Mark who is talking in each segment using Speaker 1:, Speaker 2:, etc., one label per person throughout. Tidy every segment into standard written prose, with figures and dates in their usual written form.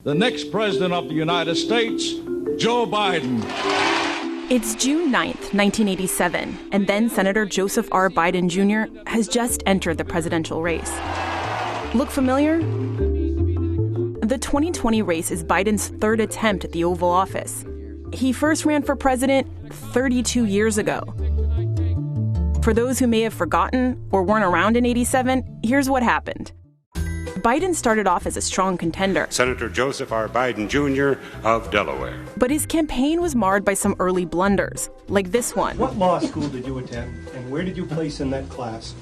Speaker 1: the next president of the United States, Joe Biden.
Speaker 2: It's June 9th, 1987, and then Senator Joseph R. Biden Jr. has just entered the presidential race. Look familiar? The 2020 race is Biden's third attempt at the Oval Office. He first ran for president 32 years ago. For those who may have forgotten or weren't around in '87, here's what happened. Biden started off as a strong contender.
Speaker 3: Senator Joseph R. Biden Jr. of Delaware.
Speaker 2: But his campaign was marred by some early blunders, like this one.
Speaker 4: What law school did you attend, and where did you place in that class?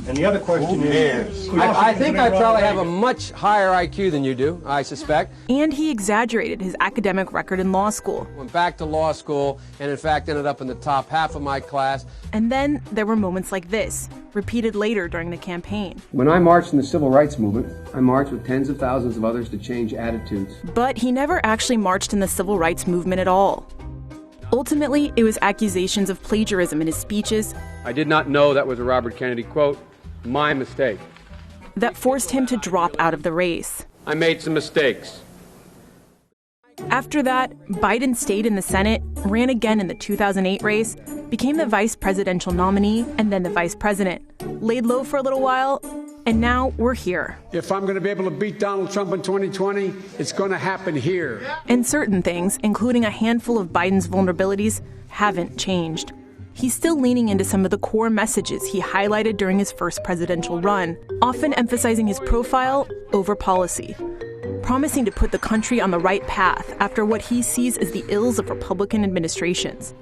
Speaker 4: And the other question is...
Speaker 5: I think I probably have a much higher IQ than you do, I suspect.
Speaker 2: And he exaggerated his academic record in law school.
Speaker 5: Went back to law school, and in fact ended up in the top half of my class.
Speaker 2: And then there were moments like this, repeated later during the campaign.
Speaker 6: When I marched in the civil rights movement, I marched with tens of thousands of others to change attitudes.
Speaker 2: But he never actually marched in the civil rights movement at all. Ultimately, it was accusations of plagiarism in his speeches.
Speaker 5: I did not know that was a Robert Kennedy quote. My mistake.
Speaker 2: That forced him to drop out of the race.
Speaker 5: I made some mistakes.
Speaker 2: After that, Biden stayed in the Senate, ran again in the 2008 race, became the vice presidential nominee, and then the vice president. Laid low for a little while, and now we're here.
Speaker 7: If I'm going to be able to beat Donald Trump in 2020, it's going to happen here.
Speaker 2: And certain things, including a handful of Biden's vulnerabilities, haven't changed. He's still leaning into some of the core messages he highlighted during his first presidential run, often emphasizing his profile over policy, promising to put the country on the right path after what he sees as the ills of Republican administrations.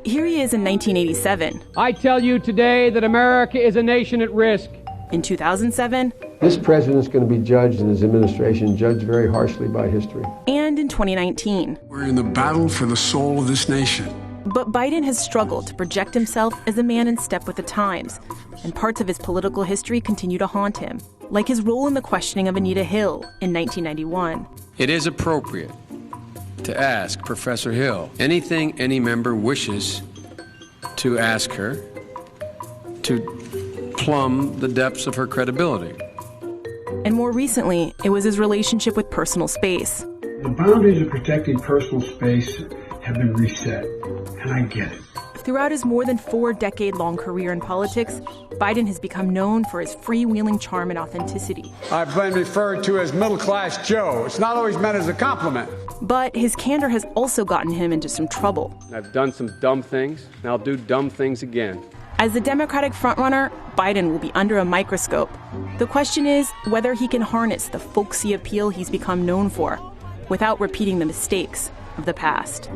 Speaker 2: Here he is in 1987.
Speaker 5: I tell you today that America is a nation at risk.
Speaker 2: In 2007.
Speaker 6: This president's going to be judged in his administration, judged very harshly by history.
Speaker 2: And in 2019.
Speaker 7: We're in the battle for the soul of this nation.
Speaker 2: But Biden has struggled to project himself as a man in step with the times, and parts of his political history continue to haunt him, like his role in the questioning of Anita Hill in 1991.
Speaker 8: It is appropriate to ask Professor Hill anything any member wishes to ask her to plumb the depths of her credibility.
Speaker 2: And more recently, it was his relationship with personal space.
Speaker 9: The boundaries of protecting personal space have been reset, and I get it.
Speaker 2: Throughout his more than 4-decade-long career in politics, Biden has become known for his freewheeling charm and authenticity.
Speaker 7: I've been referred to as middle-class Joe. It's not always meant as a compliment.
Speaker 2: But his candor has also gotten him into some trouble.
Speaker 5: I've done some dumb things, and I'll do dumb things again.
Speaker 2: As the Democratic frontrunner, Biden will be under a microscope. The question is whether he can harness the folksy appeal he's become known for without repeating the mistakes of the past.